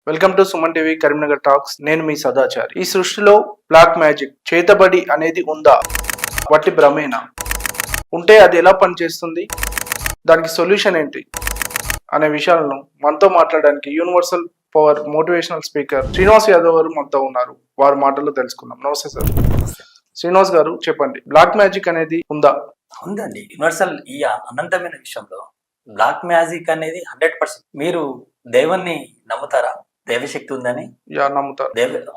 Welcome to Suman TV Karimnagar talks. నేను మీ సదాచారి. ఈ సృష్టిలో బ్లాక్ మ్యాజిక్ చేతబడి అనేది ఉందా? వట్టి భ్రమేనా? ఉంటే అది ఎలా పనిచేస్తుంది? దానికి సొల్యూషన్ ఏంటి అనే విషయాలను మనతో మాట్లాడడానికి universal power motivational speaker Srinivas Yadav గారు మనతో ఉన్నారు. వారి మాటల్లో తెలుసుకుందాం. నమస్తే సార్. శ్రీనివాస్ గారు చెప్పండి, బ్లాక్ మ్యాజిక్ అనేది ఉందా? ఉందండి. యూనివర్సల్ ఈ అనంతమైన విషయంలో బ్లాక్ మ్యాజిక్ అనేది 100%. మీరు దైవాన్ని నమ్ముతారా? దైవశక్తి ఉందని నమ్ముతారు.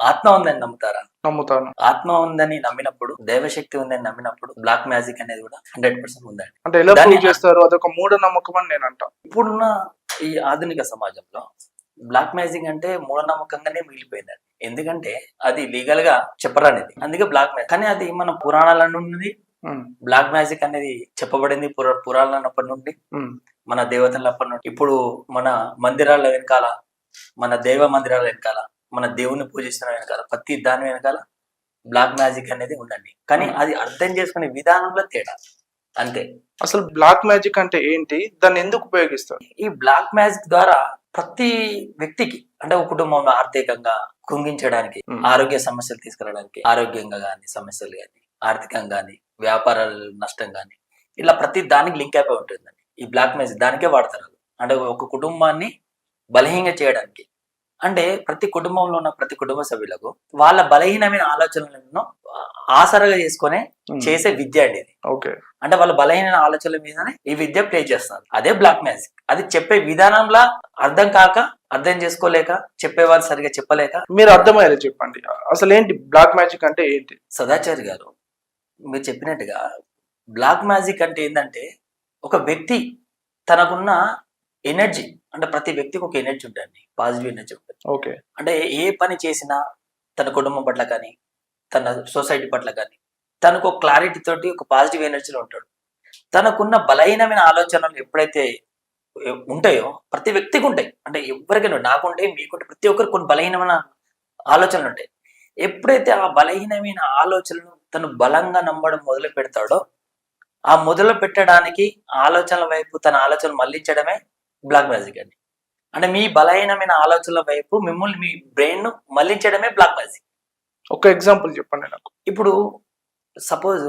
ఆత్మ ఉందని నమ్ముతారా? నమ్ముతాను. ఆత్మ ఉందని నమ్మినప్పుడు, దైవశక్తి ఉందని నమ్మినప్పుడు బ్లాక్ మ్యాజిక్ అనేది కూడా 100% ఉందండి. అంటే ఎలా ప్రూవ్ చేస్తారు? అదొక మూఢ నమ్మకం అని నేను అంటా. ఇప్పుడున్న ఈ ఆధునిక సమాజంలో బ్లాక్ మ్యాజిక్ అంటే మూఢనమ్మకంగానే మిగిలిపోయిందండి. ఎందుకంటే అది లీగల్ గా చెప్పరానిది, అందుకే బ్లాక్ మ్యాజిక్. కానీ అది మన పురాణాల నుండి బ్లాక్ మ్యాజిక్ అనేది చెప్పబడింది. పురాణాలప్పటి నుండి, మన దేవతలప్పటి నుండి. ఇప్పుడు మన మందిరాల వెనకాల, మన దైవ మందిరాల వెనకాల, మన దేవుని పూజిస్తున్న వెనకాల, ప్రతి దాని వెనకాల బ్లాక్ మ్యాజిక్ అనేది ఉందండి. కానీ అది అర్థం చేసుకునే విధానంలో తేడా అంతే. అసలు బ్లాక్ మ్యాజిక్ అంటే ఏంటి? దాన్ని ఎందుకు ఉపయోగిస్తారు? ఈ బ్లాక్ మ్యాజిక్ ద్వారా ప్రతి వ్యక్తికి, అంటే ఒక కుటుంబంలో ఆర్థికంగా కుంగించడానికి, ఆరోగ్య సమస్యలు తీసుకురావడానికి, ఆరోగ్యంగా గాని సమస్యలు గాని, ఆర్థికంగా గాని, వ్యాపారాల నష్టం గాని, ఇలా ప్రతి దానికి లింక్ అయిపోయి ఉంటుందండి. ఈ బ్లాక్ మ్యాజిక్ దానికే వాడతారు. అంటే ఒక కుటుంబాన్ని బలహీనంగా చేయడానికి. అంటే ప్రతి కుటుంబంలో ఉన్న ప్రతి కుటుంబ సభ్యులకు వాళ్ళ బలహీనమైన ఆలోచనలను ఆసరగా చేసుకునే చేసే విద్య అండి ఇది. ఓకే. అంటే వాళ్ళ బలహీన ఆలోచనల మీదనే ఈ విద్య ప్లే చేస్తారు. అదే బ్లాక్ మ్యాజిక్. అది చెప్పే విధానంలో అర్థం కాక, అర్థం చేసుకోలేక, చెప్పేవారు సరిగా చెప్పలేక. మీరు అర్థమయ్యేలా చెప్పండి, అసలు ఏంటి బ్లాక్ మ్యాజిక్ అంటే ఏంటి? సదాచారి గారు, మీరు చెప్పినట్టుగా బ్లాక్ మ్యాజిక్ అంటే ఏంటంటే, ఒక వ్యక్తి తనకున్న ఎనర్జీ, అంటే ప్రతి వ్యక్తికి ఒక ఎనర్జీ ఉంటుంది, పాజిటివ్ ఎనర్జీ ఉంటుంది. ఓకే. అంటే ఏ పని చేసినా తన కుటుంబం పట్ల కానీ, తన సొసైటీ పట్ల కానీ, తనకు ఒక క్లారిటీ తోటి ఒక పాజిటివ్ ఎనర్జీలో ఉంటాడు. తనకున్న బలహీనమైన ఆలోచనలు ఎప్పుడైతే ఉంటాయో, ప్రతి వ్యక్తికి ఉంటాయి. అంటే ఎవరికైనా, నాకుంటే, మీకుంటే, ప్రతి ఒక్కరికి కొన్ని బలహీనమైన ఆలోచనలు ఉంటాయి. ఎప్పుడైతే ఆ బలహీనమైన ఆలోచనలు తను బలంగా నమ్మడం మొదలు పెడతాడో, ఆ మొదలు పెట్టడానికి ఆలోచనల వైపు తన ఆలోచనలు మళ్లించడమే బ్లాక్ మ్యాజిక్ అండి. అంటే మీ బలహీనమైన ఆలోచనల వైపు మిమ్మల్ని, మీ బ్రెయిన్ ను మళ్లించడమే బ్లాక్ మ్యాజిక్. ఒక ఎగ్జాంపుల్ చెప్పండి నాకు. ఇప్పుడు సపోజ్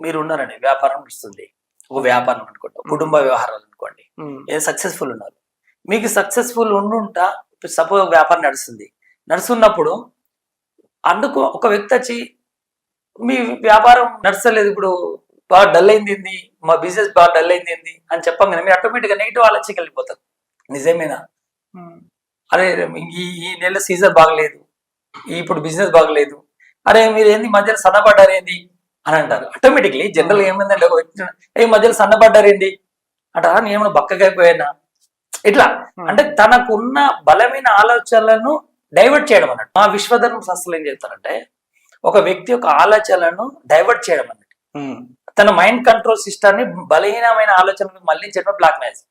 మీరు ఉన్నారండి, వ్యాపారం నడుస్తుంది, ఒక వ్యాపారం అనుకోండి, కుటుంబ వ్యవహారాలు అనుకోండి, ఏదో సక్సెస్ఫుల్ ఉన్నారు. మీకు సక్సెస్ఫుల్ ఉండుంటా, సపోజ్ వ్యాపారం నడుస్తున్నప్పుడు అందుకు ఒక వ్యక్తి వచ్చి, మీ వ్యాపారం నడుస్తలేదు, ఇప్పుడు బాగా డల్ అయింది, మా బిజినెస్ బాగా డల్ అయింది అని చెప్పగానే మీరు ఆటోమేటిక్ గా నెగిటివ్ ఆలోచనకి వెళ్ళిపోతారు. నిజమేనా? అరే ఈ నెల సీజన్ బాగలేదు, ఇప్పుడు బిజినెస్ బాగలేదు, అరే మీరు ఏంది మధ్యలో సన్నపడ్డారేంది అని అంటారు. ఆటోమేటిక్లీ జనరల్ ఏమైందంటే, ఒక వ్యక్తి ఏ మధ్యలో సన్నపడ్డారేంది అంటారా, నేను ఏమైనా బక్కగైపోయానా, ఇట్లా. అంటే తనకున్న బలమైన ఆలోచనలను డైవర్ట్ చేయడం అన్నట్టు. మా విశ్వధర్మ శాస్త్రాలు ఏం చెప్తారంటే, ఒక వ్యక్తి యొక్క ఆలోచనలను డైవర్ట్ చేయడం అన్నట్టు. తన మైండ్ కంట్రోల్ సిస్టాన్ని బలహీనమైన ఆలోచనలకు మళ్లించడం black magic.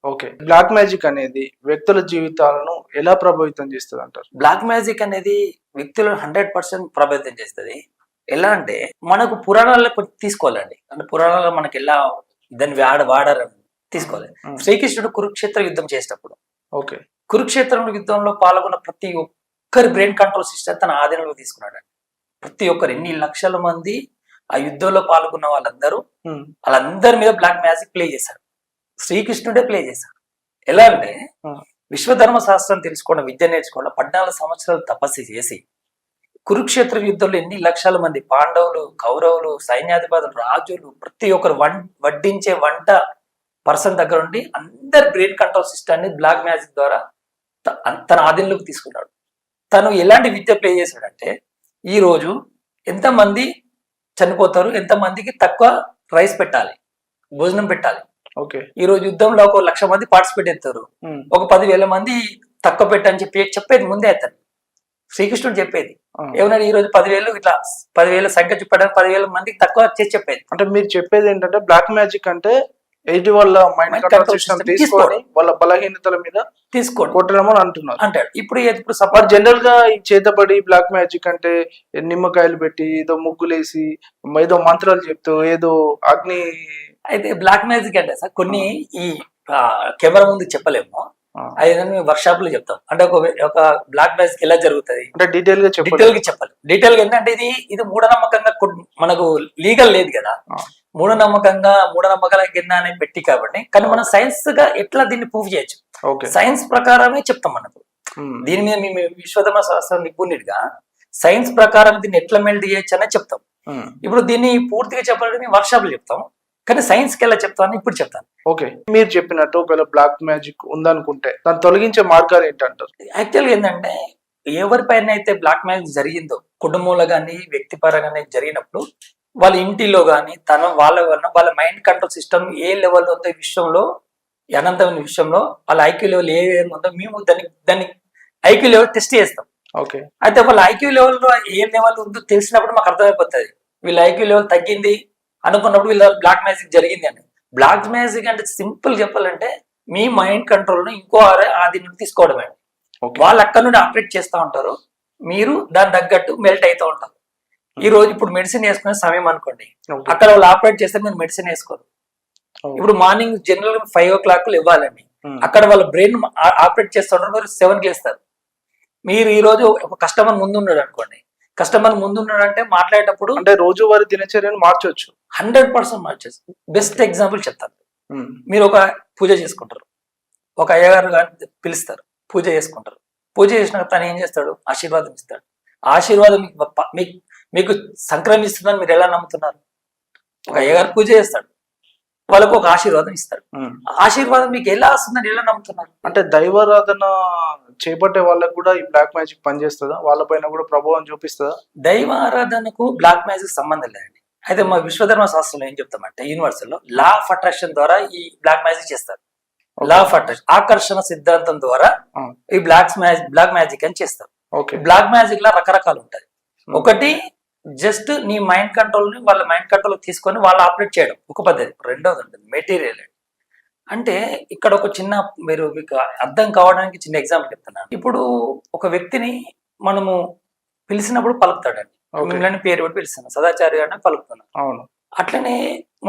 Okay. Black magic అనేది వ్యక్తుల జీవితాలను ఎలా ప్రభావితం చేస్తుంది అంటారు? బ్లాక్ మ్యాజిక్ అనేది వ్యక్తులను 100% ప్రభావితం చేస్తుంది. ఎలా అంటే, మనకు పురాణాల్లో కొంచెం తీసుకోవాలండి. అంటే పురాణాల్లో మనకి ఎలా దాన్ని వాడారని తీసుకోవాలి. శ్రీకృష్ణుడు కురుక్షేత్ర యుద్ధం చేసేటప్పుడు, ఓకే, కురుక్షేత్ర యుద్ధంలో పాల్గొన్న ప్రతి ఒక్కరి బ్రెయిన్ కంట్రోల్ సిస్టమ్ తన ఆధీనంలో తీసుకున్నాడు. ప్రతి ఒక్కరు, ఎన్ని లక్షల మంది ఆ యుద్ధంలో పాల్గొన్న వాళ్ళందరి మీద బ్లాక్ మ్యాజిక్ ప్లే చేశారు. శ్రీకృష్ణుడే ప్లే చేశాడు. ఎలా అంటే, విశ్వధర్మ శాస్త్రం తెలుసుకోవడం, విద్య నేర్చుకోవడం, 14 సంవత్సరాలు తపస్సు చేసి కురుక్షేత్ర యుద్ధంలో ఎన్ని లక్షల మంది పాండవులు, కౌరవులు, సైన్యాధిపతులు, రాజులు, ప్రతి ఒక్కరు వడ్డించే వంట పర్సన్ దగ్గర ఉండి అందరి బ్రెయిన్ కంట్రోల్ సిస్టాన్ని బ్లాక్ మ్యాజిక్ ద్వారా తన ఆధీనంలోకి తీసుకున్నాడు. తను ఎలాంటి విద్య ప్లే చేశాడంటే, ఈ రోజు ఎంతమంది చనిపోతారు, ఎంతమందికి తక్కువ రైస్ పెట్టాలి, భోజనం పెట్టాలి. ఓకే. ఈ రోజు యుద్ధంలో ఒక 1,00,000 మంది పార్టిసిపేట్ అవుతారు, ఒక 10,000 మంది తక్కువ పెట్టని చెప్పేది ముందే అవుతారు. శ్రీకృష్ణుడు చెప్పేది ఏమన్నా, ఈ రోజు 10,000 ఇట్లా 10,000 సంఖ్య చూపడానికి 10,000 మందికి తక్కువ చేసి చెప్పేది. అంటే మీరు చెప్పేది ఏంటంటే, బ్లాక్ మ్యాజిక్ అంటే ఎదుటి వాళ్ళ మైండ్ కంట్రోల్ సిస్టమ్ తీసుకొని వాళ్ళ బలహీనతల మీద కొట్టడమని అంటున్నారు అంటాడు. ఇప్పుడు సపోజ్ జనరల్ గా ఈ చేతబడి బ్లాక్ మ్యాజిక్ అంటే నిమ్మకాయలు పెట్టి, ఏదో ముగ్గులేసి, ఏదో మంత్రాలు చెప్తూ, ఏదో అగ్ని. అయితే బ్లాక్ మ్యాజిక్ అంటే సార్ కొన్ని ఈ కెమెరా ముందు చెప్పలేము. అది మేము వర్క్షాప్ లో చెప్తాం. అంటే ఒక బ్లాక్ మ్యాజిక్ ఎలా జరుగుతుంది అంటే డీటెయిల్ గా చెప్పండి. డీటెయిల్ గా చెప్పాలి. డీటెయిల్ గా ఏంటంటే ఇది మూఢనమ్మకంగా మనకు లీగల్ లేదు కదా, మూఢనమ్మకాల కింద అని పెట్టి కాబట్టి, కానీ మనం సైన్స్ గా ఎట్లా దీన్ని ప్రూవ్ చేయొచ్చు, సైన్స్ ప్రకారమే చెప్తాం మనకు. దీని మీద మేము విశ్వధర్మ శాస్త్రం నిపుణుడిగా సైన్స్ ప్రకారం దీన్ని ఎట్లా మెల్ట్ చేయొచ్చు అనేది చెప్తాం. ఇప్పుడు దీన్ని పూర్తిగా చెప్పాలంటే మేము వర్క్షాప్ లో చెప్తాం, కానీ సైన్స్ కి ఎలా చెప్తాను ఇప్పుడు చెప్తాను. ఓకే, మీరు చెప్పినట్టు ఒకవేళ బ్లాక్ మ్యాజిక్ ఉందనుకుంటే దాన్ని తొలగించే మార్గాలు ఏంటంటారు? యాక్చువల్గా ఏంటంటే ఎవరిపైన అయితే బ్లాక్ మ్యాజిక్ జరిగిందో, కుటుంబంలో కానీ వ్యక్తిపరంగా జరిగినప్పుడు, వాళ్ళ ఇంటిలో కానీ వాళ్ళ మైండ్ కంట్రోల్ సిస్టమ్ ఏ లెవెల్లో ఉందో ఈ విషయంలో, అనంతమైన విషయంలో వాళ్ళ ఐక్యూ లెవెల్ ఏ ఉందో మేము దాన్ని ఐక్యూ లెవెల్ టెస్ట్ చేస్తాం. ఓకే, అయితే వాళ్ళ ఐక్యూ లెవెల్లో ఏ లెవెల్ ఉందో తెలిసినప్పుడు మాకు అర్థమైపోతుంది. వీళ్ళ ఐక్యూ లెవెల్ తగ్గింది అనుకున్నప్పుడు వీళ్ళ బ్లాక్ మ్యాజిక్ జరిగింది అని. బ్లాక్ మ్యాజిక్ అంటే సింపుల్ చెప్పాలంటే మీ మైండ్ కంట్రోల్ ను ఇంకో ఆధీనం తీసుకోవడమే. వాళ్ళు అక్కడ నుండి ఆపరేట్ చేస్తూ ఉంటారు, మీరు దాని తగ్గట్టు మెల్ట్ అవుతూ ఉంటారు. ఈ రోజు ఇప్పుడు మెడిసిన్ వేసుకునే సమయం అనుకోండి, అక్కడ వాళ్ళు ఆపరేట్ చేస్తే మీరు మెడిసిన్ వేసుకోరు. ఇప్పుడు మార్నింగ్ జనరల్ గా 5 o'clock ఇవ్వాలండి, అక్కడ వాళ్ళ బ్రెయిన్ ఆపరేట్ చేస్తూ ఉంటారు, మీరు 7కి వేస్తారు. మీరు ఈ రోజు ఒక కస్టమర్ ముందు ఉన్నాడు అనుకోండి, కస్టమర్ ముందున్నాడు అంటే మాట్లాడేటప్పుడు అంటే రోజువారీ దినచర్యను మార్చొచ్చు, 100% మార్చొచ్చు. బెస్ట్ ఎగ్జాంపుల్ చెప్తాను. మీరు ఒక పూజ చేసుకుంటారు, ఒక అయ్యగారు పిలుస్తారు, పూజ చేసుకుంటారు. పూజ చేసినాక తను ఏం చేస్తాడు, ఆశీర్వాదం ఇస్తాడు. ఆశీర్వాదం మీకు సంక్రమిస్తుందని మీరు ఎలా నమ్ముతున్నారు? ఒక అయ్యగారు పూజ చేస్తాడు, వాళ్ళకు ఒక ఆశీర్వాదం ఇస్తాడు. ఆశీర్వాదం మీకు ఎలా వస్తుందని ఎలా నమ్ముతున్నారు? అంటే దైవారాధన చేపట్టే వాళ్ళకు కూడా ఈ బ్లాక్ మ్యాజిక్ పనిచేస్తుందా? వాళ్ళపైన కూడా ప్రభావం చూపిస్తుందా? దైవారాధనకు బ్లాక్ మ్యాజిక్ సంబంధం లేదండి. అయితే మా విశ్వధర్మ శాస్త్రంలో ఏం చెప్తామంటే, యూనివర్సల్ లో లా ఆఫ్ అట్రాక్షన్ ద్వారా ఈ బ్లాక్ మ్యాజిక్ చేస్తారు. లా ఆఫ్ అట్రాక్షన్, ఆకర్షణ సిద్ధాంతం ద్వారా ఈ బ్లాక్ మ్యాజిక్ అని చేస్తారు. బ్లాక్ మ్యాజిక్ లా రకరకాలు ఉంటాయి. ఒకటి జస్ట్ నీ మైండ్ కంట్రోల్ ని వాళ్ళ మైండ్ కంట్రోల్ తీసుకొని వాళ్ళు ఆపరేట్ చేయడం ఒక పద్ధతి. రెండోది ఉంటుంది మెటీరియల్. అంటే ఇక్కడ ఒక చిన్న మీకు అర్థం కావడానికి చిన్న ఎగ్జాంపుల్ చెప్తున్నాను. ఇప్పుడు ఒక వ్యక్తిని మనము పిలిచినప్పుడు పలుకుతాడండి, మిమ్మల్ని పేరు పెట్టి పిలుస్తున్నాను, సదాచారి గారిని పలుకుతున్నాను. అవును. అట్లనే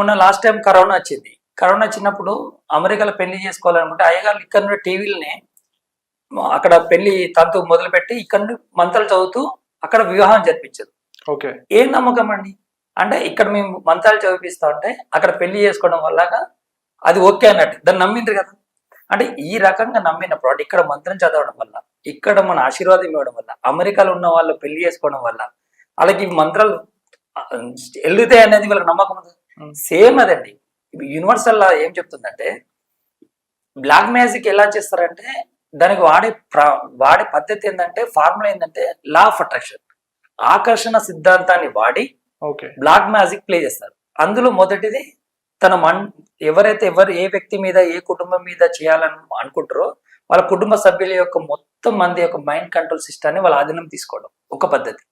మొన్న లాస్ట్ టైం కరోనా వచ్చింది. కరోనా వచ్చినప్పుడు అమెరికాలో పెళ్లి చేసుకోవాలనుకుంటే అయ్యగారు ఇక్కడ నుండి టీవీలని అక్కడ పెళ్లి తంతు మొదలుపెట్టి ఇక్కడ నుండి మంత్రాలు చదువుతూ అక్కడ వివాహం జరిపించారు. ఓకే, ఏం నమ్మకం అండి? అంటే ఇక్కడ మేము మంత్రాలు చదివిస్తా ఉంటే అక్కడ పెళ్లి చేసుకోవడం వల్ల అది ఓకే అన్నట్టు దాన్ని నమ్మిండ్రు కదా. అంటే ఈ రకంగా నమ్మినప్పుడు అంటే ఇక్కడ మంత్రం చదవడం వల్ల, ఇక్కడ మన ఆశీర్వాదం ఇవ్వడం వల్ల, అమెరికాలో ఉన్న వాళ్ళు పెళ్లి చేసుకోవడం వల్ల వాళ్ళకి మంత్రాలు వెళ్తాయి అనేది వీళ్ళకి నమ్మకం ఉంది. సేమ్ అదండి. యూనివర్సల్ లా ఏం చెప్తుందంటే, బ్లాక్ మ్యాజిక్ ఎలా చేస్తారంటే దానికి వాడే పద్ధతి ఏంటంటే, ఫార్ములా ఏంటంటే లా ఆఫ్ అట్రాక్షన్, ఆకర్షణ సిద్ధాంతాన్ని వాడి బ్లాక్ మ్యాజిక్ ప్లే చేస్తారు. అందులో మొదటిది తన ఎవరైతే ఏ వ్యక్తి మీద ఏ కుటుంబం మీద చేయాలని అనుకుంటారో వాళ్ళ కుటుంబ సభ్యుల యొక్క మొత్తం మంది యొక్క మైండ్ కంట్రోల్ సిస్టాన్ని వాళ్ళ ఆధీనం తీసుకోవడం ఒక పద్ధతి.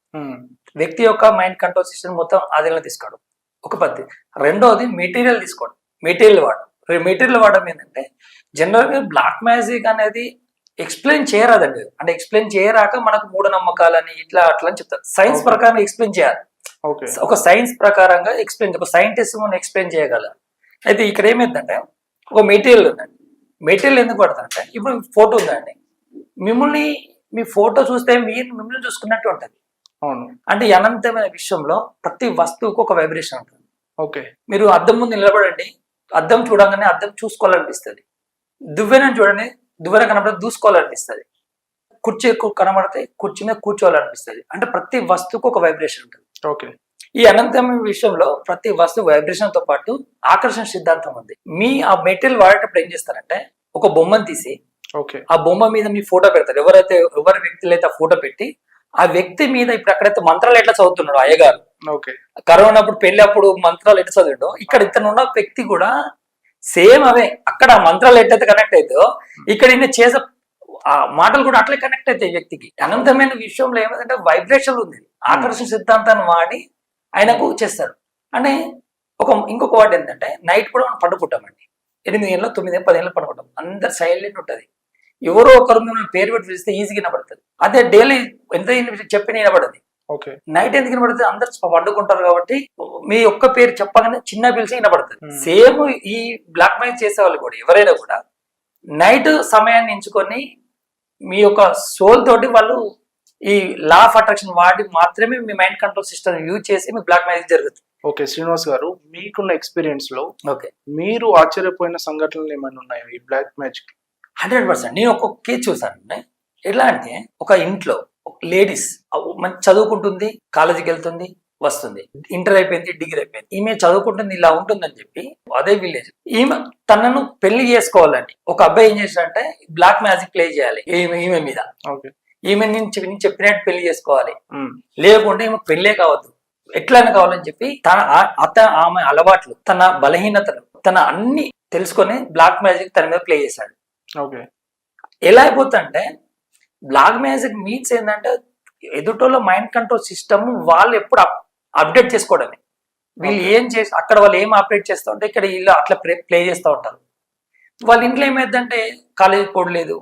వ్యక్తి యొక్క మైండ్ కంట్రోల్ సిస్టమ్ మొత్తం ఆధీనంలో తీసుకోవడం ఒక పద్ధతి. రెండోది మెటీరియల్ తీసుకోవడం. మెటీరియల్ వాడడం ఏంటంటే జనరల్ గా బ్లాక్ మ్యాజిక్ అనేది ఎక్స్ప్లెయిన్ చేయరాదండి. అంటే ఎక్స్ప్లెయిన్ చేయరాక మనకు మూఢనమ్మకాలని ఇట్లా అట్లా అని చెప్తారు. సైన్స్ ప్రకారం ఎక్స్ప్లెయిన్ చేయాలి. ఒక సైన్స్ ప్రకారంగా ఒక సైంటిస్ట్ మనం ఎక్స్ప్లెయిన్ చేయగల. అయితే ఇక్కడ ఏమైందంటే ఒక మెటీరియల్ ఉందండి. మెటీరియల్ ఎందుకు పడతారంటే, ఇప్పుడు ఫోటో ఉందండి, మీ ఫోటో చూస్తే మిమ్మల్ని చూసుకున్నట్టు ఉంటుంది. అంటే అనంతమైన విషయంలో ప్రతి వస్తువుకు ఒక వైబ్రేషన్ ఉంటుంది. ఓకే, మీరు అద్దం ముందు నిలబడండి, అద్దం చూడంగానే అద్దం చూసుకోవాలనిపిస్తుంది. దువ్వెనని చూడండి, దువ్వెన కనబడితే దూసుకోవాలనిపిస్తుంది. కుర్చీ కనబడితే కుర్చీ మీద కూర్చోవాలనిపిస్తుంది. అంటే ప్రతి వస్తువుకు ఒక వైబ్రేషన్ ఉంటుంది. ఓకే, ఈ అనంతమైన విషయంలో ప్రతి వస్తువు వైబ్రేషన్ తో పాటు ఆకర్షణ సిద్ధాంతం ఉంది. ఆ మెటీరియల్ వాడేటప్పుడు ఏం చేస్తారంటే ఒక బొమ్మను తీసి ఆ బొమ్మ మీద మీ ఫోటో పెడతారు. ఎవరి వ్యక్తులు అయితే ఆ ఫోటో పెట్టి ఆ వ్యక్తి మీద ఇప్పుడు అక్కడైతే మంత్రాలు ఎట్లా చదువుతున్నాడు అయ్యగారు, కరోనా అప్పుడు పెళ్లి అప్పుడు మంత్రాలు ఎట్లా చదివాడో, ఇక్కడ ఇతనున్న వ్యక్తి కూడా సేమ్ అవే. అక్కడ ఆ మంత్రాలు ఎట్లయితే కనెక్ట్ అవుతాయో ఇక్కడ ఈయన చేసే ఆ మాటలు కూడా అట్లే కనెక్ట్ అవుతాయి వ్యక్తికి. అనంతమైన విషయంలో ఏమైందంటే వైబ్రేషన్ ఉంది. ఆకర్షణ సిద్ధాంతాన్ని వాడి ఆయనకు చేస్తారు. అంటే ఇంకొక వాటి ఏంటంటే నైట్ కూడా మనం పండుకుంటామండి. 8 ఏళ్ళు 9 ఏళ్ళు 10 ఏళ్ళు పండుకుంటాం. అందరు సైలెంట్ ఉంటుంది. ఎవరో ఒకరు మిమ్మల్ని పేరు పెట్టి పిలిస్తే ఈజీగా వినపడుతుంది. అదే డైలీ ఎంత చెప్పిన వినపడదు. నైట్ ఎందుకు వినపడుతుంది? అందరు పండుకుంటారు కాబట్టి మీ ఒక్క పేరు చెప్పగానే చిన్న పిలిచి వినపడుతుంది. సేమ్ ఈ బ్లాక్ మ్యాజిక్ చేసే వాళ్ళు కూడా ఎవరైనా కూడా నైట్ సమయాన్ని ఎంచుకొని మీ యొక్క సోల్ తోటి వాళ్ళు ఈ లా ఆఫ్ అట్రాక్షన్ వాడి మాత్రమే మీ మైండ్ కంట్రోల్ సిస్టమ్ యూజ్ చేసి మీ బ్లాక్ మ్యాజిక్ జరుగుతుంది. ఓకే శ్రీనివాస్ గారు, మీకున్న ఎక్స్పీరియన్స్ లో ఓకే, మీరు ఆశ్చర్యపోయిన సంఘటనలు ఏమైనా ఉన్నాయా ఈ బ్లాక్ మ్యాజిక్? 100%. నేను ఒక్కొక్క కేసు చూసాను. ఎట్లా అంటే ఒక ఇంట్లో ఒక లేడీస్ మంచి చదువుకుంటుంది, కాలేజీకి వెళ్తుంది, వస్తుంది, ఇంటర్ అయిపోయింది, డిగ్రీ అయిపోయింది, ఈమె చదువుకుంటుంది, ఇలా ఉంటుందని చెప్పి అదే విలేజ్ ఈమె తనను పెళ్లి చేసుకోవాలని ఒక అబ్బాయి ఏం చేశాడంటే బ్లాక్ మ్యాజిక్ ప్లే చేయాలి ఈమె మీద. ఓకే, ఈమె నేను చెప్పినట్టు పెళ్లి చేసుకోవాలి, లేకుంటే ఈమె పెళ్లే కావద్దు, ఎట్లయినా కావాలని చెప్పి ఆమె అలవాట్లు, తన బలహీనతలు, తన అన్ని తెలుసుకొని బ్లాక్ మ్యాజిక్ తన మీద ప్లే చేశాడు. ఓకే, ఎలా అయిపోతుందంటే బ్లాక్ మ్యాజిక్ మీన్స్ ఏంటంటే ఎదుటోళ్ళ మైండ్ కంట్రోల్ సిస్టమ్ వాళ్ళు ఎప్పుడు అప్డేట్ చేసుకోవడమే. వీళ్ళు ఏం చేసి అక్కడ వాళ్ళు ఏం ఆపరేట్ చేస్తూ ఉంటే ఇక్కడ వీళ్ళు అట్లా ప్లే చేస్తూ ఉంటారు. వాళ్ళ ఇంట్లో ఏమైందంటే కాలేజీ పోవట్లేదు,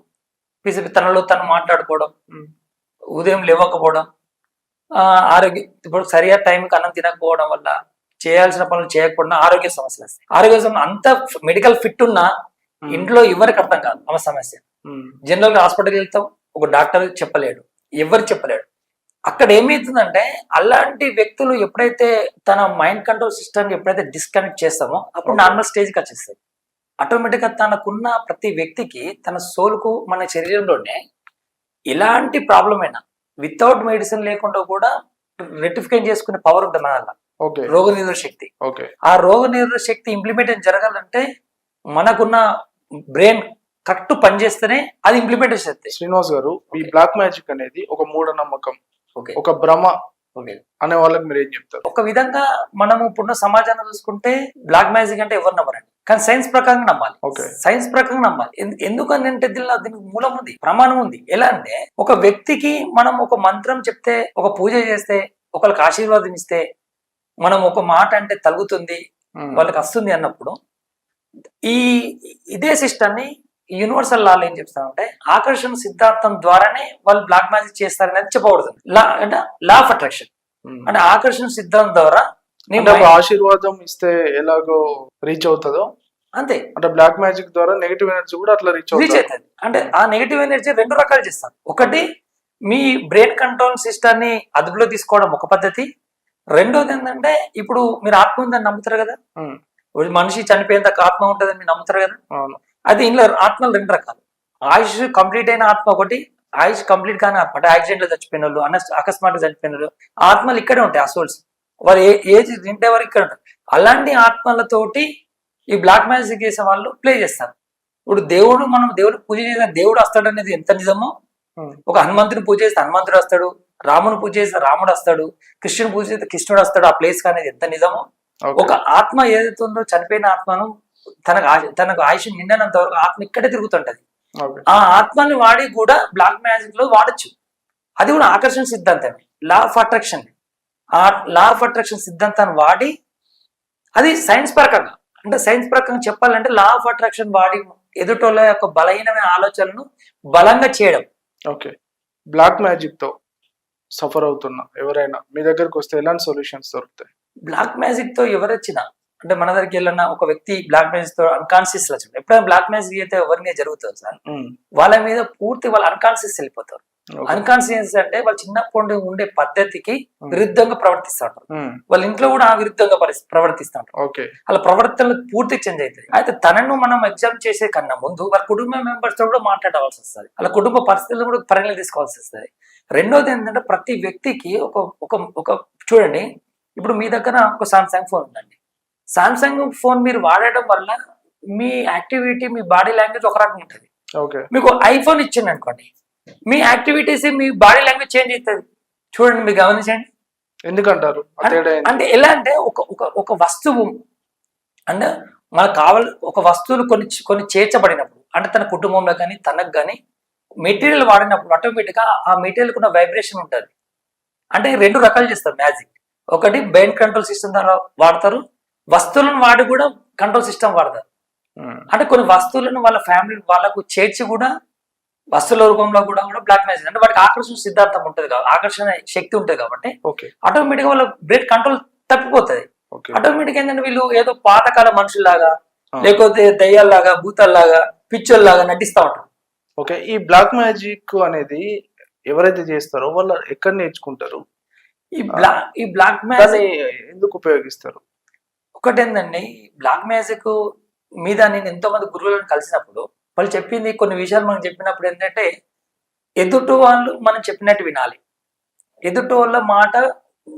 తనలో తను మాట్లాడుకోవడం, ఉదయం లేవకపోవడం, ఆరోగ్య ఇప్పుడు సరిగా టైంకి అన్నం తినకపోవడం వల్ల చేయాల్సిన పనులు చేయకపోవడం ఆరోగ్య సమస్యలు వస్తాయి. ఆరోగ్య సమస్య అంత మెడికల్ ఫిట్ ఉన్నా ఇంట్లో ఎవరికి అర్థం కాదు ఆమె సమస్య. జనరల్ గా హాస్పిటల్కి వెళ్తాం, ఒక డాక్టర్ చెప్పలేడు, ఎవరు చెప్పలేడు. అక్కడ ఏమవుతుందంటే అలాంటి వ్యక్తులు ఎప్పుడైతే తన మైండ్ కంట్రోల్ సిస్టమ్ ఎప్పుడైతే డిస్కనెక్ట్ చేస్తామో అప్పుడు నార్మల్ స్టేజ్కి వచ్చేస్తుంది. ఆటోమేటిక్ గా తనకున్న ప్రతి వ్యక్తికి తన సోల్కు మన శరీరంలోనే ఎలాంటి ప్రాబ్లం అయినా వితౌట్ మెడిసిన్ లేకుండా కూడా రెక్టిఫికేషన్ చేసుకునే పవర్ ఉంటుంది మన రోగ నిరోధక శక్తి. ఆ రోగ నిరోధక శక్తి ఇంప్లిమెంటేషన్ జరగాలంటే మనకున్న బ్రెయిన్ కరెక్ట్ పనిచేస్తేనే అది ఇంప్లిమెంటేషన్ అవుతుంది. శ్రీనివాస్ గారు, ఈ బ్లాక్ మ్యాజిక్ అనేది ఒక మూఢనమ్మకం, ఒక భ్రమ అనే వాళ్ళకి మీరు ఏం చెప్తారు? ఒక విధంగా మనము ఇప్పుడున్న సమాజాన్ని చూసుకుంటే బ్లాక్ మ్యాజిక్ అంటే ఎవరు నమ్మరండి, కానీ సైన్స్ ప్రకారం నమ్మాలి. సైన్స్ ప్రకారం నమ్మాలి. ఎందుకంటే దీనికి మూలం ఉంది, ప్రమాణం ఉంది. ఎలా అంటే ఒక వ్యక్తికి మనం ఒక మంత్రం చెప్తే, ఒక పూజ చేస్తే, ఒకరికి ఆశీర్వాదం ఇస్తే, మనం ఒక మాట అంటే తలుగుతుంది, వాళ్ళకి వస్తుంది అన్నప్పుడు ఇదే సిస్టమ్ ని యూనివర్సల్ లాలో ఏం చెప్తానంటే ఆకర్షణ సిద్ధాంతం ద్వారానే వాళ్ళు బ్లాక్ మ్యాజిక్ చేస్తారనేది చెప్పబడుతుంది. లా ఆఫ్ అట్రాక్షన్ అంటే ఆకర్షణ సిద్ధాంతం ద్వారా ఆశీర్వాదం ఇస్తే ఎలాగో రీచ్ అవుతుందో అంతే, అంటే బ్లాక్ మ్యాజిక్ ద్వారా నెగటివ్ ఎనర్జీ కూడా అట్లా రీచ్ అవుతుంది. అంటే ఆ నెగటివ్ ఎనర్జీ రెండు రకాలు చేస్తాను. ఒకటి మీ బ్రెయిన్ కంట్రోల్ సిస్టమ్ ని అదుపులో తీసుకోవడం ఒక పద్ధతి. రెండోది ఏంటంటే ఇప్పుడు మీరు ఆత్మ ఉందని నమ్ముతారు కదా, మనిషి చనిపోయేంత ఆత్మ ఉంటుందని మీరు నమ్ముతారు కదా. అది ఇంట్లో ఆత్మలు రెండు రకాలు. ఆయుష్ కంప్లీట్ అయిన ఆత్మ ఒకటి, ఆయుష్ కంప్లీట్ కాని ఆత్మ అంటే యాక్సిడెంట్ లో చచ్చిపోయిన వాళ్ళు, అకస్మాత్తుగా చచ్చిపోయిన వాళ్ళు, ఆత్మలు ఇక్కడే ఉంటాయి. ఆ సోల్స్ వారు ఏజ్ తింటే వరకు ఇక్కడ ఉంటారు. అలాంటి ఆత్మలతోటి ఈ బ్లాక్ మ్యాజిక్ చేసే వాళ్ళు ప్లే చేస్తారు. ఇప్పుడు మనం దేవుడు పూజ చేసిన దేవుడు వస్తాడు అనేది ఎంత నిజమో, ఒక హనుమంతుని పూజ చేస్తే హనుమంతుడు వస్తాడు, రాముని పూజ చేస్తే రాముడు వస్తాడు, కృష్ణుని పూజ చేస్తే కృష్ణుడు వస్తాడు, ఆ ప్లేస్ అనేది ఎంత నిజమో, ఒక ఆత్మ ఏదైతే ఉందో చనిపోయిన ఆత్మను తనకు ఆయుష్ నిండినంత వరకు ఆత్మ ఇక్కడే తిరుగుతుంటది. ఆ ఆత్మని వాడి కూడా బ్లాక్ మ్యాజిక్ లో వాడచ్చు. అది కూడా ఆకర్షణ సిద్ధాంతమే, లా ఆఫ్ అట్రాక్షన్. ఆ లా ఆఫ్ అట్రాక్షన్ సిద్ధాంతాన్ని వాడి అది సైన్స్ ప్రకారంగా, అంటే సైన్స్ ప్రకారం చెప్పాలంటే లా ఆఫ్ అట్రాక్షన్ వాడి ఎదుటోళ్ళ యొక్క బలహీనమైన ఆలోచనలను బలంగా చేయడం. ఓకే, బ్లాక్ మ్యాజిక్ తో సఫర్ అవుతున్నా ఎవరైనా మీ దగ్గరకు వస్తే ఎలాంటి సొల్యూషన్స్ దొరుకుతాయి? బ్లాక్ మ్యాజిక్ తో ఎవరొచ్చినా అంటే మన దగ్గరికి వెళ్ళిన ఒక వ్యక్తి బ్లాక్ మ్యాజిక్ తో అన్కాన్షియస్ లో ఎప్పుడైనా బ్లాక్ మ్యాజిక్ అయితే ఎవరిని జరుగుతుంది సార్, వాళ్ళ మీద పూర్తి వాళ్ళు అన్కాన్షియస్ వెళ్ళిపోతారు. అన్కాన్షియస్ అంటే వాళ్ళు చిన్నప్పటి ఉండే పద్ధతికి విరుద్ధంగా ప్రవర్తిస్తూ ఉంటారు. వాళ్ళ ఇంట్లో కూడా ఆ విరుద్ధంగా ప్రవర్తిస్తూ ఉంటారు. వాళ్ళ ప్రవర్తనలు పూర్తి చేంజ్ అవుతుంది. అయితే తనను మనం ఎగ్జామ్ చేసే కన్నా ముందు వాళ్ళ కుటుంబ మెంబర్స్ తో కూడా మాట్లాడవలసి వస్తుంది, వాళ్ళ కుటుంబ పరిస్థితులు కూడా పరిగణలోకి తీసుకోవాల్సి వస్తుంది. రెండోది ఏంటంటే ప్రతి వ్యక్తికి ఒక చూడండి, ఇప్పుడు మీ దగ్గర ఒక సామ్సంగ్ ఫోన్ ఉందండి. సామ్సంగ్ ఫోన్ మీరు వాడటం వల్ల మీ యాక్టివిటీ, మీ బాడీ లాంగ్వేజ్ ఒక రకంగా ఉంటుంది. మీకు ఐఫోన్ ఇచ్చింది అనుకోండి, మీ యాక్టివిటీస్, మీ బాడీ లాంగ్వేజ్ చేంజ్ అవుతుంది. చూడండి, మీరు గమనించండి. ఎందుకంటారు అంటే ఎలా అంటే ఒక వస్తువు అంటే మనకు కావాలి, ఒక వస్తువులు కొన్ని చేర్చబడినప్పుడు అంటే తన కుటుంబంలో కానీ తనకు కానీ మెటీరియల్ వాడినప్పుడు ఆటోమేటిక్గా ఆ మెటీరియల్ ఉన్న వైబ్రేషన్ ఉంటుంది. అంటే రెండు రకాలు చేస్తారు మ్యాజిక్. ఒకటి బ్రెయిన్ కంట్రోల్ సిస్టమ్ ద్వారా వాడతారు, వస్తువులను వాడి కూడా కంట్రోల్ సిస్టమ్ వాడతారు. అంటే కొన్ని వస్తువులను వాళ్ళ ఫ్యామిలీ వాళ్ళకు చేర్చి కూడా వస్తువుల రూపంలో కూడా బ్లాక్ మ్యాజిక్ అంటే వాటికి ఆకర్షణ సిద్ధాంతం ఉంటుంది కాబట్టి, ఆకర్షణ శక్తి ఉంటుంది కాబట్టి ఆటోమేటిక్గా వాళ్ళ బ్రెయిన్ కంట్రోల్ తప్పిపోతుంది. ఆటోమేటిక్ ఏంటంటే వీళ్ళు ఏదో పాతకాల మనుషుల్లాగా, లేకపోతే దయ్యాల్లాగా, భూతాల్లాగా, పిచ్చోల్లాగా నటిస్తూ ఉంటారు. ఓకే, ఈ బ్లాక్ మ్యాజిక్ అనేది ఎవరైతే చేస్తారో వాళ్ళు ఎక్కడ నేర్చుకుంటారు, ఈ బ్లాక్ దాన్ని మ్యాజిక్ ఎందుకు ఉపయోగిస్తారు? ఒకటేందండి, బ్లాక్ మ్యాజిక్ మీద నేను ఎంతో మంది గురువులను కలిసినప్పుడు వాళ్ళు చెప్పింది కొన్ని విషయాలు మనం చెప్పినప్పుడు ఏంటంటే, ఎదుటి వాళ్ళు మనం చెప్పినట్టు వినాలి, ఎదుటి వాళ్ళ మాట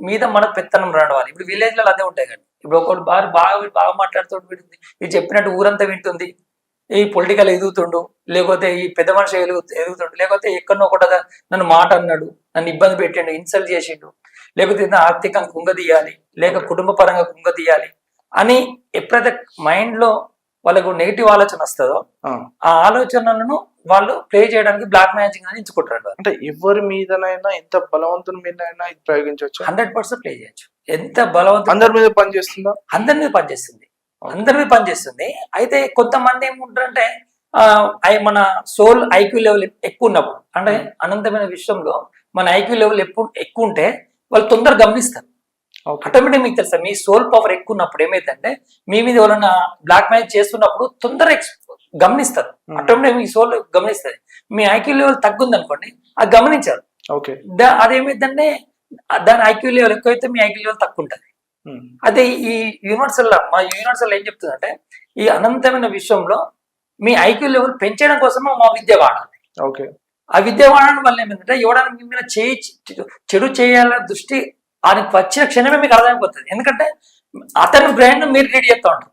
మీద మన పెత్తనం రావాలి. ఇప్పుడు విలేజ్లలో అదే ఉంటాయి కానీ, ఇప్పుడు ఒకళ్ళు బాగా బాగా బాగా మాట్లాడుతూ వింటుంది, ఇది చెప్పినట్టు ఊరంతా వింటుంది, ఈ పొలిటికల్ ఎదుగుతుండు, లేకపోతే ఈ పెద్ద మనిషి ఎదుగుతుండు, లేకపోతే ఎక్కడో ఒకటి నన్ను మాట అన్నాడు, నన్ను ఇబ్బంది పెట్టిండు, ఇన్సల్ట్ చేసిండు, లేకపోతే ఆర్థికంగా కుంగదీయాలి, లేక కుటుంబ పరంగా కుంగదీయాలి అని ఎప్పుడైతే మైండ్ లో వాళ్ళకు నెగిటివ్ ఆలోచన వస్తుందో ఆ ఆలోచనలను వాళ్ళు ప్లే చేయడానికి బ్లాక్ మ్యాజిక్ అని ఎంచుకుంటారు. అంటే ఎవరి మీదనైనా ఎంత బలవంతుని మీదైనా ఇది ప్రయోగించవచ్చు, 100% ప్లే చేయొచ్చు. ఎంత బలవంతం అందరి మీద పనిచేస్తుందా? అందరి మీద పనిచేస్తుంది, అందరి మీద పనిచేస్తుంది. అయితే కొంతమంది ఏముంటారంటే మన సోల్ ఐక్యూ లెవెల్ ఎక్కువ ఉన్నప్పుడు, అంటే అనంతమైన విషయంలో మన ఐక్యూ లెవెల్ ఎక్కువ ఉంటే వాళ్ళు తొందరగా గమనిస్తారు. ఆటోమేటిక్ మీకు తెలుసా, మీ సోల్ పవర్ ఎక్కువ ఉన్నప్పుడు ఏమైందంటే మీ మీద ఎవరైనా బ్లాక్ మ్యాజిక్ చేస్తున్నప్పుడు తొందరగా గమనిస్తారు. ఆటోమేటిక్ మీ సోల్ గమనిస్తుంది. మీ ఐక్యూ లెవెల్ తగ్గుంది అనుకోండి, అది గమనించారు. అదేమైందంటే దాని ఐక్యూ లెవెల్ ఎక్కువైతే మీ ఐక్యూ లెవెల్ తక్కువ ఉంటుంది. అదే ఈ యూనివర్సల్, మా యూనివర్సల్ ఏం చెప్తుందంటే, ఈ అనంతమైన విషయంలో మీ ఐక్యూ లెవెల్ పెంచడం కోసం మా విద్య వాడాలి. ఓకే, ఆ విద్య వాడడం వల్ల ఏమైందంటే ఎవడానికి మీ మీద చెడు చేయాలనే దృష్టి ఆయనకు వచ్చిన క్షణమే మీకు అర్థమైపోతుంది. ఎందుకంటే అతని బ్రెయిన్ మీరు రీడ్ చేస్తూ ఉంటారు.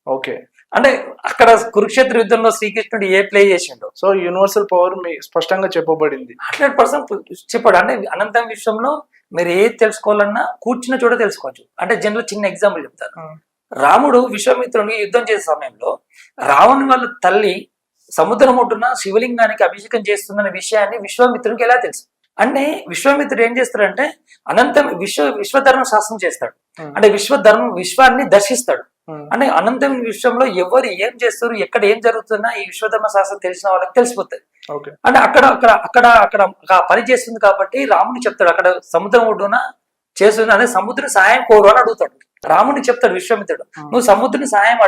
ఓకే, అంటే అక్కడ కురుక్షేత్ర యుద్ధంలో శ్రీకృష్ణుడు ఏ ప్లే చేసిండో, సో యూనివర్సల్ పవర్ మీ స్పష్టంగా చెప్పబడింది. 100% చెప్పాడు. అంటే అనంతం విషయంలో మీరు ఏది తెలుసుకోవాలన్నా కూర్చున్న చోట తెలుసుకోవచ్చు. అంటే జనరల్ చిన్న ఎగ్జాంపుల్ చెప్తాను. రాముడు విశ్వామిత్రుడికి యుద్ధం చేసే సమయంలో రావణుని వాళ్ళ తల్లి సముద్రం ఒడ్డున శివలింగానికి అభిషేకం చేస్తుందన్న విషయాన్ని విశ్వామిత్రుడికి ఎలా తెలుసు అంటే, విశ్వామిత్రుడు ఏం చేస్తాడంటే అనంతం విశ్వధర్మ శాస్త్రం చేస్తాడు. అంటే విశ్వాన్ని దర్శిస్తాడు. అంటే అనంతమైన విశ్వంలో ఎవరు ఏం చేస్తారు, ఎక్కడ ఏం జరుగుతున్నా ఈ విశ్వధర్మ శాస్త్రం తెలిసిన వాళ్ళకి తెలిసిపోతుంది. అంటే అక్కడ పని చేస్తుంది కాబట్టి రాముని చెప్తాడు, అక్కడ సముద్రం ఒడ్డున చేస్తుంది, అదే సముద్రం సాయం కోరు అని అడుగుతాడు. రాముని చెప్తాడు విశ్వామిత్రుడు, నువ్వు సముద్రుని సాయం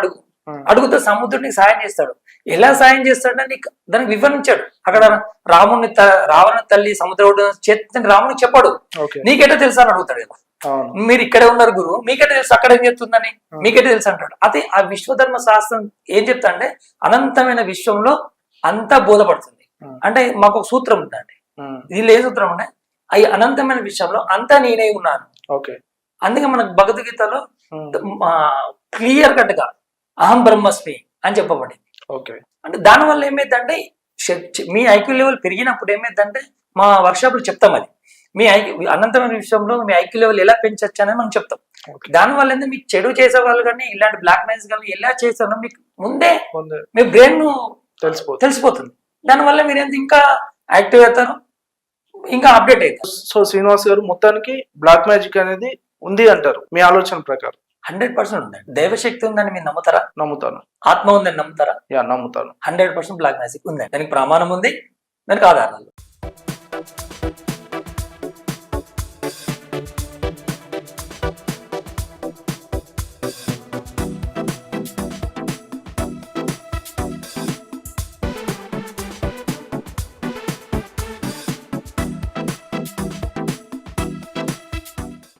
అడుగుతా సముద్రుడికి సాయం చేస్తాడు. ఎలా సాయం చేస్తాడని దానికి వివరించాడు. అక్కడ రావణ తల్లి సముద్ర చేతి రామునికి చెప్పాడు, నీకెటో తెలుసా అని అడుగుతాడు కదా. మీరు ఇక్కడే ఉన్నారు గురు, మీకెటే తెలుసు అక్కడ ఏం చెప్తుందని, మీకెటే తెలుసు అంటాడు. అదే ఆ విశ్వధర్మ శాస్త్రం ఏం చెప్తా అంటే అనంతమైన విశ్వంలో అంతా బోధపడుతుంది. అంటే మాకు ఒక సూత్రం ఉందండి, దీనిలో ఏ సూత్రం అంటే ఈ అనంతమైన విషయంలో అంతా నేనే ఉన్నాను. అందుకే మనకు భగవద్గీతలో క్లియర్ కట్ గా అహం బ్రహ్మస్మి అని చెప్పబడింది. అంటే దానివల్ల ఏమైందంటే మీ ఐక్యూ లెవెల్ పెరిగినప్పుడు ఏమైందంటే మా వర్క్షాప్ లో చెప్తాం, అది మీ అనంతమైన విషయంలో మీ ఐక్యూ లెవెల్ ఎలా పెంచొచ్చు అనేది మనం చెప్తాం. దానివల్ల ఏంటంటే మీకు చెడు చేసే వాళ్ళు కానీ ఇలాంటి బ్లాక్ మ్యాజిక్ కానీ ఎలా చేస్తారో మీకు ముందే మీ బ్రెయిన్ తెలిసిపోతుంది. దానివల్ల మీరు ఇంకా యాక్టివ్ అవుతారు, ఇంకా అప్డేట్ అవుతారు. సో శ్రీనివాస్ గారు, మొత్తానికి బ్లాక్ మ్యాజిక్ అనేది ఉంది అంటారు మీ ఆలోచన ప్రకారం? 100% ఉందండి. దైవశక్తి ఉందని మీరు నమ్ముతారా? నమ్ముతాను. ఆత్మ ఉందని నమ్ముతారా? నమ్ముతాను. 100% బ్లాక్ మ్యాజిక్ ఉందండి. దానికి ప్రమాణం ఉంది, దానికి ఆధారాలు.